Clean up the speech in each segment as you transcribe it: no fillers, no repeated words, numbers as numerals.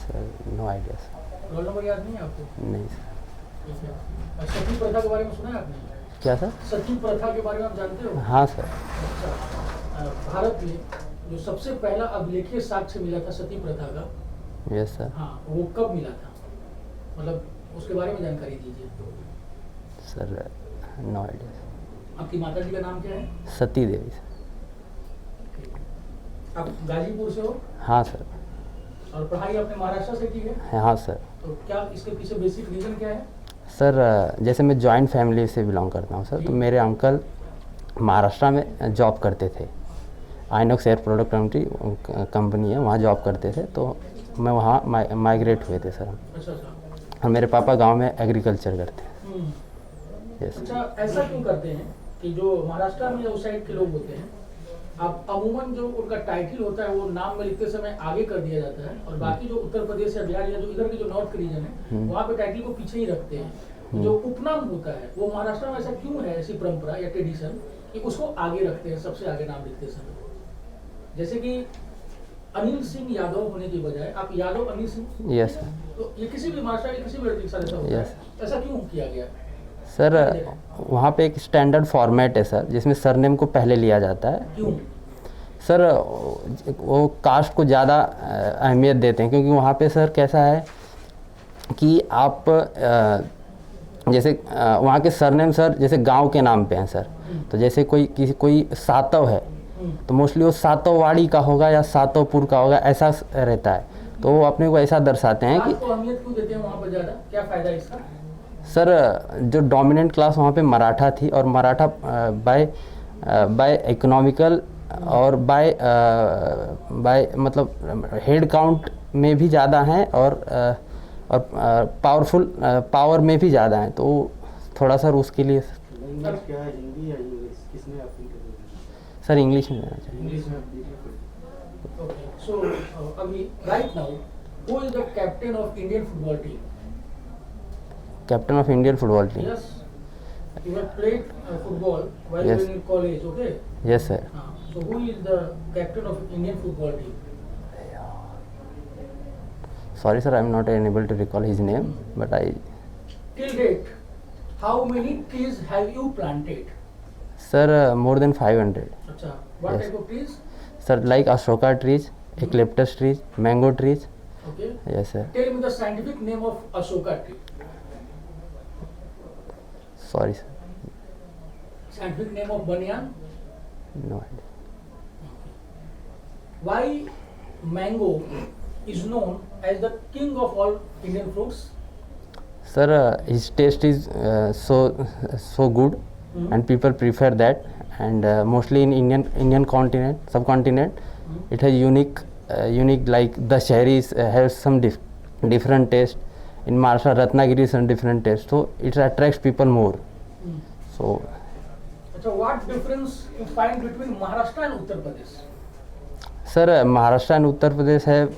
Sir no idea sir. Roll number याद नहीं है आपको? नहीं सर। ठीक है। और सती प्रथा के बारे में सुना है आपने? क्या सर? सती प्रथा के बारे में आप जानते हो? हाँ सर। अच्छा, भारत में जो सबसे पहला अभिलेखीय साक्ष्य मिला था सती प्रथा का, यस सर। हाँ, वो कब मिला था? मतलब उसके बारे में जानकारी दीजिए। Sir no idea. आपकी माता जी का नाम क्या है? सती देवी सर। आप गाजीपुर से हो? हाँ सर। और पढ़ाई आपने महाराष्ट्र से की है? हाँ सर। तो क्या इसके पीछे बेसिक रीजन क्या है? सर जैसे मैं जॉइंट फैमिली से बिलोंग करता हूँ सर, तो मेरे अंकल महाराष्ट्र में जॉब करते थे। आइनॉक्स एयर प्रोडक्ट कंपनी है, वहाँ जॉब करते थे, तो मैं वहाँ माइग्रेट हुए थे सर हम। अच्छा अच्छा। और मेरे पापा गांव में एग्रीकल्चर करते हैं। यस। अच्छा, ऐसा क्यों करते हैं कि जो महाराष्ट्र में उस साइड के लोग होते हैं, आप अमूमन जो उनका टाइटल होता है वो नाम में लिखते समय आगे कर दिया जाता है, और बाकी जो उत्तर प्रदेश या बिहार या जो इधर के जो नॉर्थ के रीजन है वहाँ पे टाइटल को पीछे ही रखते हैं। जो उपनाम होता है वो महाराष्ट्र में ऐसा क्यों है, ऐसी परंपरा या ट्रेडिशन कि उसको आगे रखते हैं सबसे आगे नाम लिखते समय? जैसे कि अनिल सिंह यादव होने की बजाय आप यादव अनिल सिंह। Yes sir. तो ये किसी भी महाराष्ट्र के किसी भी लड़के के साथ ऐसा होता है, ऐसा क्यों किया गया? सर वहाँ पे एक स्टैंडर्ड फॉर्मेट है सर, जिसमें सरनेम को पहले लिया जाता है। क्यों? सर वो कास्ट को ज़्यादा अहमियत देते हैं, क्योंकि वहाँ पे सर कैसा है कि आप जैसे वहाँ के सरनेम सर जैसे गांव के नाम पे हैं सर। तो जैसे कोई सातव है तो मोस्टली वो सातववाड़ी का होगा या सातवपुर का होगा, ऐसा रहता है। तो वो अपने को ऐसा दर्शाते हैं कि अहमियत क्यों देते हैं वहाँ पर ज़्यादा? क्या फ़ायदा इसका? सर जो डोमिनेंट क्लास वहाँ पे मराठा थी, और मराठा बाय इकोनॉमिकल और बाय मतलब हेड काउंट में भी ज़्यादा हैं, और पावर में भी ज़्यादा हैं। तो थोड़ा सर उसके लिए क्या है, हिंदी या इंग्लिश, किसने आपको सर इंग्लिश में लेना चाहिए। इंग्लिश में। ओके, सो अभी right now who is the captain of Indian football team? Captain of Indian football team? Yes, you have played football while Yes. you were in college, okay? Yes sir. So who is the captain of Indian football team? Sorry sir, I am not able to recall his name, but I. Till date, how many trees have you planted? Sir, more than 500. Acha, what Yes. type of trees? Sir, like Ashoka trees, eucalyptus trees, mango trees. Okay. Yes sir. Tell me the scientific name of Ashoka tree. Sorry sir, Scientific name of banyan. no idea. Why mango is known as the king of all Indian fruits? Sir, his taste is so good, and people prefer that. And mostly in Indian subcontinent, it has unique like the cherries have some different taste. In Maharashtra, Ratnagiri is some different taste, so it attracts people more. So, Acha, what difference you find between Maharashtra and Uttar Pradesh? sir, Maharashtra and Uttar Pradesh have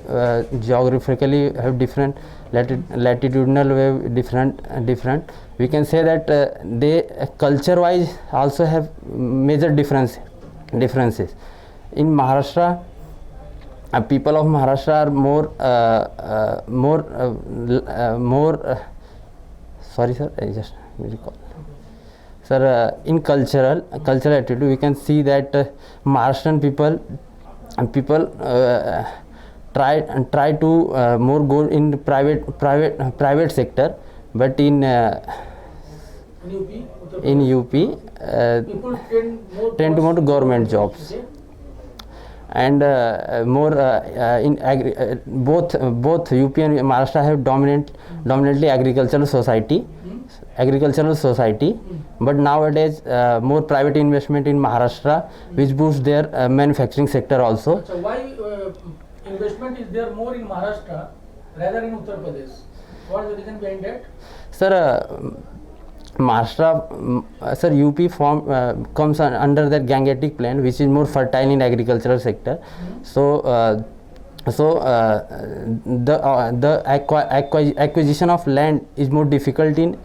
geographically have different latitudinal way different. We can say that they culture-wise also have major differences. In Maharashtra, people of Maharashtra are more. Sorry, sir. I just recall. Sir, in cultural attitude, we can see that Maharashtrian people try to more go in private sector, but in UP People tend to go to government jobs. Okay. And more in both UP and Maharashtra have dominantly agricultural society, but nowadays more private investment in Maharashtra, which boosts their manufacturing sector also. So why investment is there more in Maharashtra rather in Uttar Pradesh? What is the reason behind that? Sir, Maharashtra, sir, UP comes under that Gangetic Plain, which is more fertile in agricultural sector. So the acquisition of land is more difficult in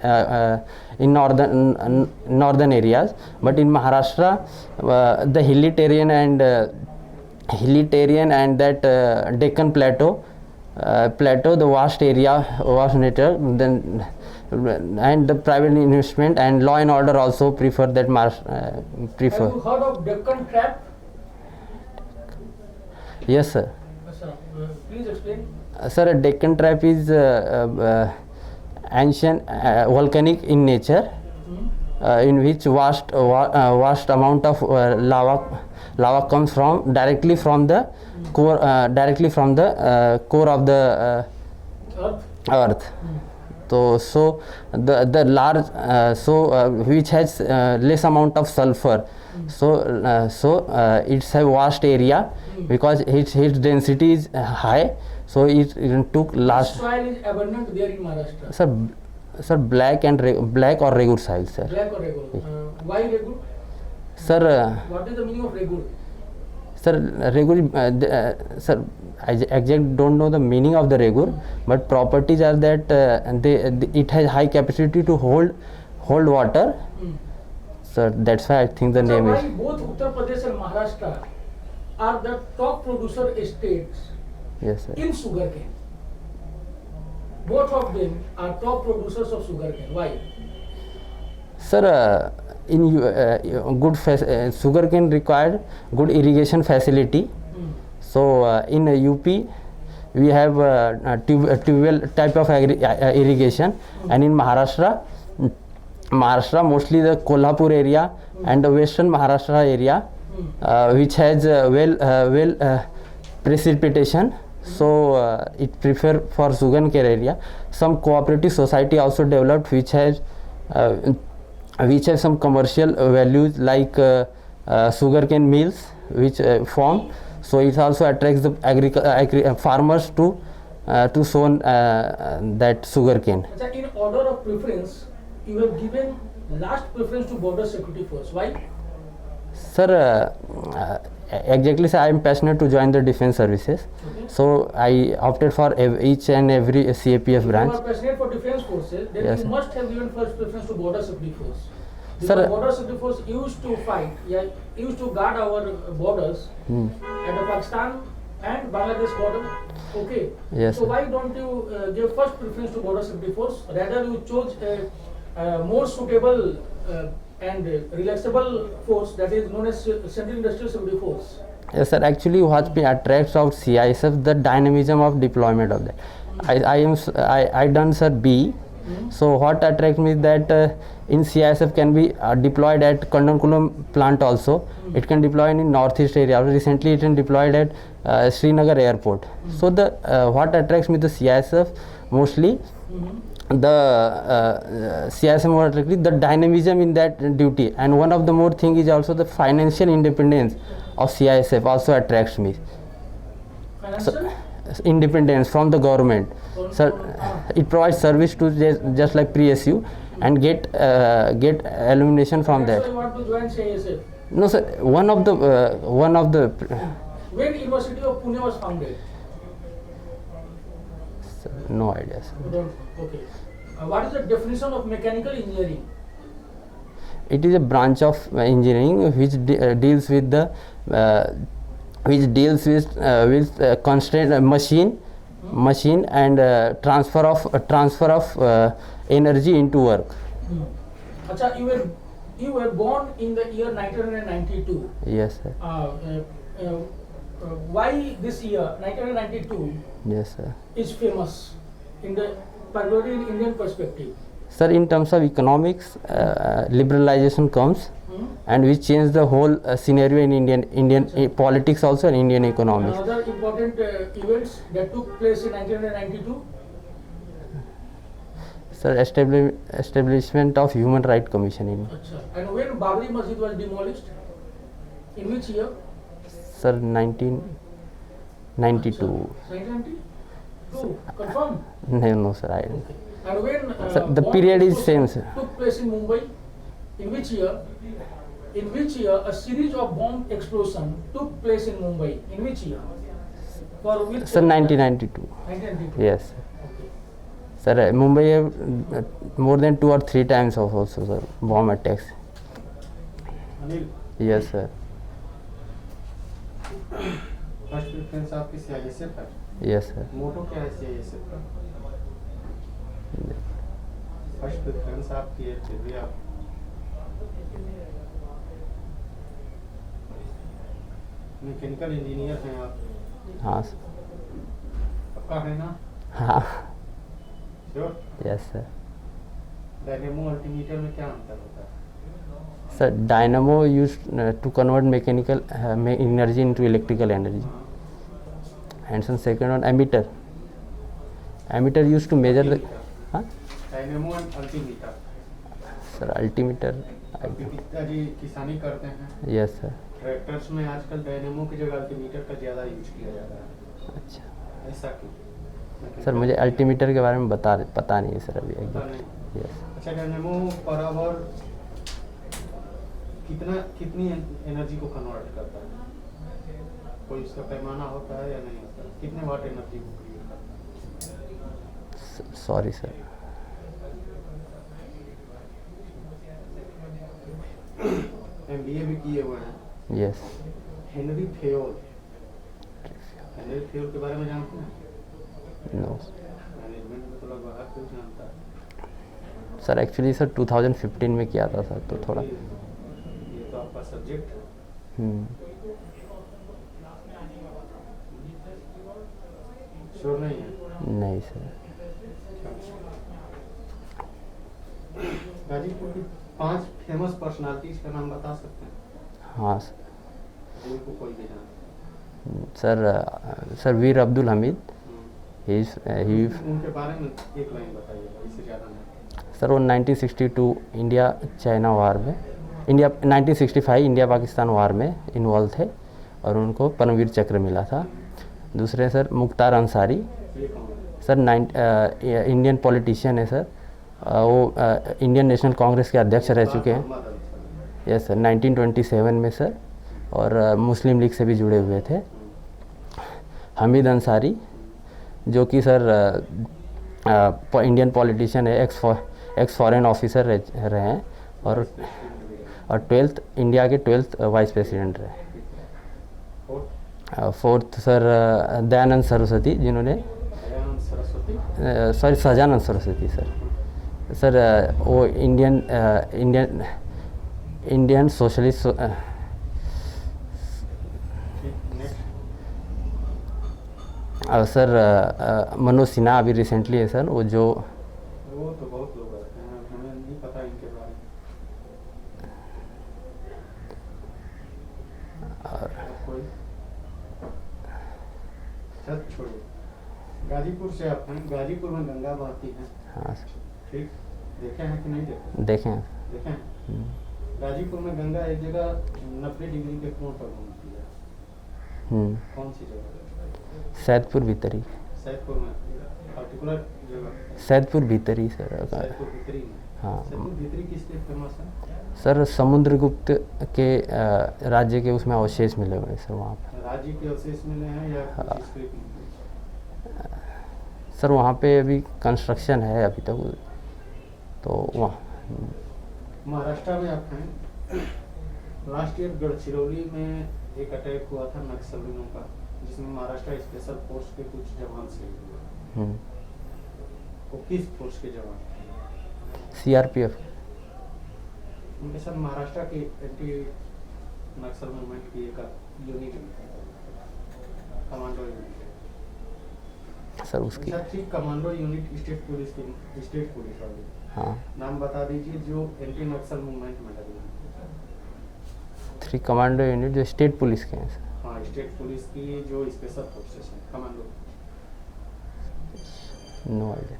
northern areas. But in Maharashtra, the hilly terrain and that Deccan Plateau plateau, the vast area, vast nature, then and the private investment and law and order also prefer that prefer. Have you heard of Deccan Trap? Yes, sir. Sir, please explain. Sir, a Deccan Trap is ancient volcanic in nature, in which vast amount of lava comes from directly from the core core of the earth. So the large which has less amount of sulfur, so it's a vast area because its density is high, so it took large. Soil is abundant there in Maharashtra. Sir, black or regular soil, sir. Black or regular? Why regular? Sir, What is the meaning of regular? Regular, sir, I exactly don't know the meaning of the regular, but properties are that it has high capacity to hold water. Sir, that's why I think the name why is. both Uttar Pradesh and Maharashtra are the top producer states Yes, sir. in sugarcane. Both of them are top producers of sugarcane. Why? Sir, sugarcane required good irrigation facility. So in UP we have tubewell type of irrigation, and in Maharashtra mostly the Kolhapur area and the western Maharashtra area, which has precipitation. So it prefer for sugarcane area. Some cooperative society also developed which has some commercial values like sugarcane mills which form. So it also attracts the farmers to sow that sugarcane. In order of preference, you have given last preference to border security force. Why? Sir, exactly, sir, I am passionate to join the defense services. Okay. So I opted for each and every CAPF branch. If you are passionate for defense forces, then Yes, you sir. must have given first preference to border security force. Sir, Because border security force used to fight, used to guard our borders at the Pakistan and Bangladesh border. Okay. Yes, So sir. why don't you give first preference to border security force? Rather, you chose a more suitable and relaxable force that is known as Central Industrial Security Force. Yes, sir. Actually, what attracts of CISF the dynamism of deployment of that. I done, sir, B. So what attracts me is that in CISF can be deployed at Kandankulam plant also. It can deploy in northeast area. Recently it can deployed at Srinagar airport. So the what attracts me the CISF mostly the CISM more attractive, the dynamism in that duty, and one of the more thing is also the financial independence of CISF also attracts me. Financial? Independence from the government. Sir, it provides service to just like pre-SU and get illumination from That's that. why you want to join CISF. No, sir. One of the When University of Pune was founded? sir, no idea, sir. You don't. Okay. What is the definition of mechanical engineering? It is a branch of engineering which deals with the constraint machine and transfer of energy into work. Acha, you were born in the year 1992. Yes, sir. Why this year 1992 Yes, sir. is famous in the particularly in Indian perspective? Sir, in terms of economics, liberalization comes and we change the whole scenario in Indian politics also and Indian economics. Another important events that took place in 1992. Sir, establishment of Human Rights Commission in Acha. And when Babri Masjid was demolished, in which year? sir 1992. 1992. Confirm. No, sir, I don't. And when Sir, the bomb period is explosion same, sir. took place in Mumbai, in which year? In which year a series of bomb explosion took place in Mumbai? In which year? For which? Sir, 1992. 1992. Yes, sir. Okay. Sir, Mumbai have more than 2 or 3 times of also, sir, bomb attacks. Anil, Yes, sir. First preference आपकी CISF है? Yes sir. Motto क्या है CISF का? First preference आपकी है, फिर भी आप मैकेनिकल इंजीनियर हैं आप, हाँ सर। पक्का है ना? हाँ। Sure? Yes sir. Dynamo altimeter में क्या अंतर होता है? Sir dynamo use to convert mechanical energy into electrical energy, and second one ammeter use to measure the, हाँ dynamo and altimeter. Sir altimeter. अभी पिताजी किसानी करते हैं, यस सर। ट्रैक्टर्स में आजकल डायनेमो की जगह अल्टीमीटर का ज़्यादा यूज किया जा रहा है, अच्छा ऐसा क्यों? सर, मुझे अल्टीमीटर के बारे में पता नहीं है सर अभी पता एकदम। नहीं। यस। अच्छा, डायनेमो पर आवर कितनी एनर्जी को कन्वर्ट करता है? कोई इसका पैमाना होता है या नहीं होता? कितने वाट एनर्जी को क्रिएट करता है? Sorry sir. MBA भी किए हुए हैं। यस। हेनरी फेयोल के बारे में जानते हैं? नो मैनेजमेंट में तो लगभग हर कोई जानता है। सर, एक्चुअली सर 2015 में किया था सर, तो थोड़ा। ये तो आपका सब्जेक्ट है। श्योर नहीं है? नहीं सर। गाजीपुर की 5 फेमस पर्सनालिटीज का नाम बता सकते हैं? हाँ सर। जिनको कोई भी जानता सर वीर अब्दुल हमीद, है। ही उनके बारे में एक लाइन बताइएगा, इससे ज़्यादा नहीं। सर वो 1962 इंडिया चाइना वार में, 1965 इंडिया पाकिस्तान वार में इन्वॉल्व थे और उनको परमवीर चक्र मिला था। दूसरे सर मुख्तार अंसारी, ये कौन है? सर इंडियन पॉलिटिशियन है सर। वो इंडियन नेशनल कांग्रेस के अध्यक्ष रह चुके हैं। मोहम्मद अली। यस सर, 1927 में सर, और मुस्लिम लीग से भी जुड़े हुए थे। हमीद अंसारी, जो कि सर इंडियन पॉलिटिशियन है, एक्स फॉरेन ऑफिसर रहे हैं, और 12th इंडिया के 12th वाइस प्रेसिडेंट रहे। और फोर्थ सर दयानंद सरस्वती, जिन्होंने दयानंद सरस्वती। Sorry Sajanand Saraswati sir. वो Indian socialist. Next. Sir Manoj Sinha अभी रिसेंटली है सर, वो जो वो तो बहुत लोग रहते हैं, हमें नहीं पता इनके बारे में। और कोई? चल छोड़िए। गाजीपुर से आप हैं, गाजीपुर में गंगा बहती है, हाँ सर, ठीक? देखे हैं कि नहीं देखे? देखें। देखे हैं? गाजीपुर में गंगा एक जगह 90 डिग्री के कोण पर घूमती है, कौन सी जगह? सैदपुर भीतरी। सैदपुर में पर्टिकुलर जगह? सैदपुर भीतरी सर। सैदपुर भीतरी में। हाँ सैदपुर भीतरी किस लिए फेमस है? सर, समुद्रगुप्त के राज्य के उसमें अवशेष मिले हुए हैं सर वहाँ पे। राज्य के अवशेष मिले हैं या कुछ हिस्ट्री? सर वहाँ पे अभी कंस्ट्रक्शन है अभी तक, तो वहाँ। महाराष्ट्र में आप हैं, लास्ट ईयर गढ़चिरौली में एक अटैक हुआ था नक्सलियों का, जिसमें महाराष्ट्र स्पेशल फोर्स के कुछ जवान शहीद हुए। वो किस फोर्स के जवान? CRPF। उनके साथ महाराष्ट्र की एंटी नक्सल मूवमेंट की एक यूनिट, कमांडो यूनिट सर उसकी। ठीक, कमांडो यूनिट स्टेट पुलिस वाली। हाँ, नाम बता दीजिए जो एंटी नक्सल मूवमेंट में लगी। 3 कमांडो यूनिट जो स्टेट पुलिस के हैं सर। हाँ, स्टेट पुलिस की जो स्पेशल फोर्सेस हैं, कमांडो। नो आइडिया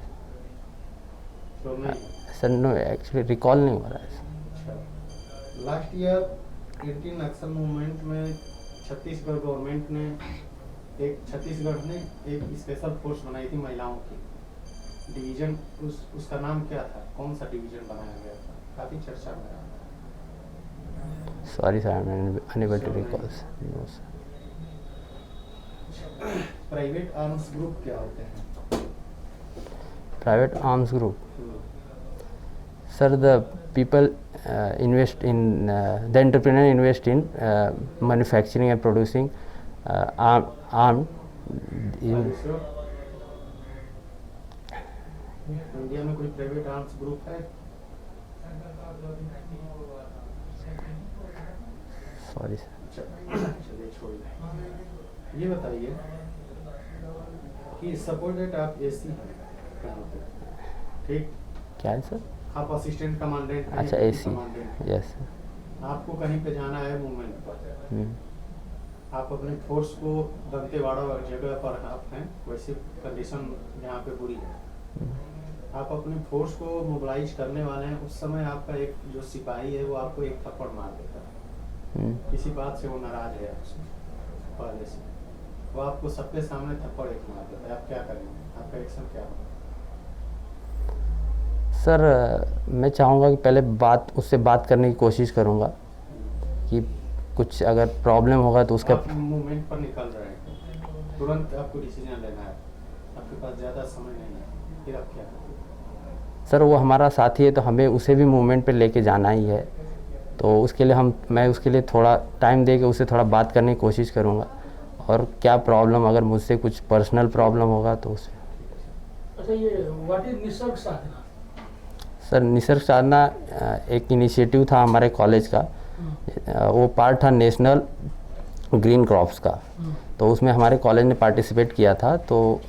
तो नहीं? सर, नो एक्चुअली रिकॉल नहीं हो रहा है। अच्छा, लास्ट ईयर एंटी नक्सल मूवमेंट में छत्तीसगढ़ गवर्नमेंट ने छत्तीसगढ़ ने एक स्पेशल फोर्स बनाई थी महिलाओं की डिवीजन। उसका नाम क्या था? कौन सा डिवीजन बनाया गया था? काफी चर्चा में रहा। Sorry sir, I am unable to recall. No sir. Private arms group क्या होते हैं? Private arms group sir, the people invest in the entrepreneur invest in manufacturing and producing armed India में कोई प्राइवेट आर्म्स ग्रुप है? Sorry sir. चलिए छोड़िए। ये बताइए कि सपोज दैट आप एसी हैं कहाँ पे, ठीक? क्या है सर? आप असिस्टेंट कमांडेंट हैं। अच्छा, या एसी, कमांडेंट। Yes sir. आपको कहीं पे जाना है मूवमेंट पर, आप अपने फोर्स को दंतेवाड़ा जगह पर आप हैं, वैसे कंडीशन यहाँ पे बुरी है, आप अपने फोर्स को मोबिलाइज करने वाले हैं, उस समय आपका एक जो सिपाही है वो आपको एक थप्पड़ मार देता है, किसी बात से वो नाराज है आपसे पहले से, वो आपको सबके सामने थप्पड़ एक मार देता है, आप क्या करेंगे? आपका एक्शन क्या होगा? सर मैं चाहूँगा कि पहले उससे बात करने की कोशिश करूँगा कि कुछ अगर प्रॉब्लम होगा तो उसका। आप मूवमेंट पर निकल रहे हैं, तुरंत आपको डिसीजन लेना है, आपके पास ज़्यादा समय नहीं है, फिर आप क्या करेंगे? सर वो हमारा साथी है तो हमें उसे भी मूवमेंट पे लेके जाना ही है, तो उसके लिए मैं उसके लिए थोड़ा टाइम दे के उससे थोड़ा बात करने की कोशिश करूँगा, और क्या प्रॉब्लम अगर मुझसे कुछ पर्सनल प्रॉब्लम होगा तो उस। अच्छा, ये what is Nisarg Sadhana? Sir Nisarg Sadhana एक इनिशिएटिव था हमारे कॉलेज का, वो पार्ट था नेशनल ग्रीन क्रॉप्स का, तो उसमें हमारे कॉलेज ने पार्टिसिपेट किया था। तो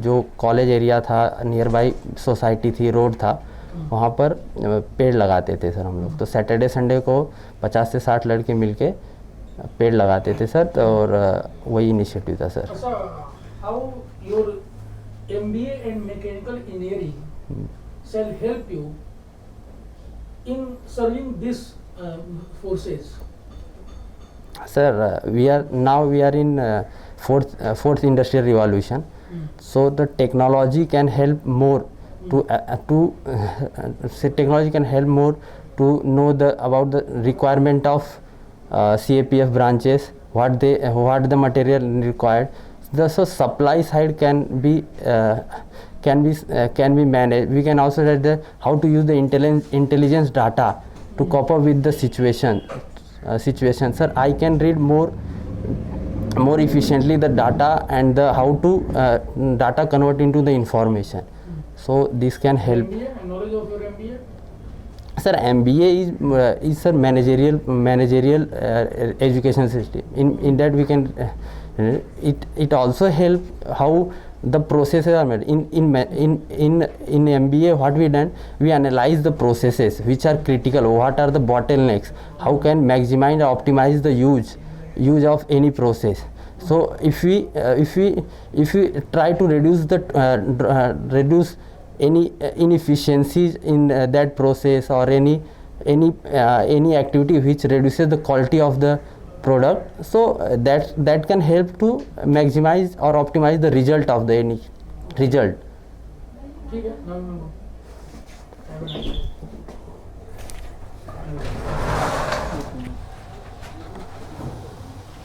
जो कॉलेज एरिया था, नियर बाई सोसाइटी थी, रोड था, वहाँ पर पेड़ लगाते थे सर हम लोग। तो सैटरडे संडे को 50 से 60 लड़के मिलके पेड़ लगाते थे सर, और वही इनिशिएटिव था sir. How your MBA and mechanical engineering shall help you in serving these forces? Sir, we are in fourth industrial revolution. So the technology can help more technology can help more to know about the requirement of CAPF branches, what the material required. So supply side can be managed. We can also read how to use the intelligence data to cope up with the situation. Sir, I can read more efficiently the data and how to data convert into the information. So this can help. MBA and knowledge of your MBA? Sir, MBA is sir managerial education system. In that we can it also help how the processes are made. In MBA, what we done, we analyze the processes which are critical, what are the bottlenecks, how can maximize or optimize the use of any process. So if we try to reduce any inefficiencies in that process, or any activity which reduces the quality of the product, so that can help to maximize or optimize the result of the any result. ठीक है,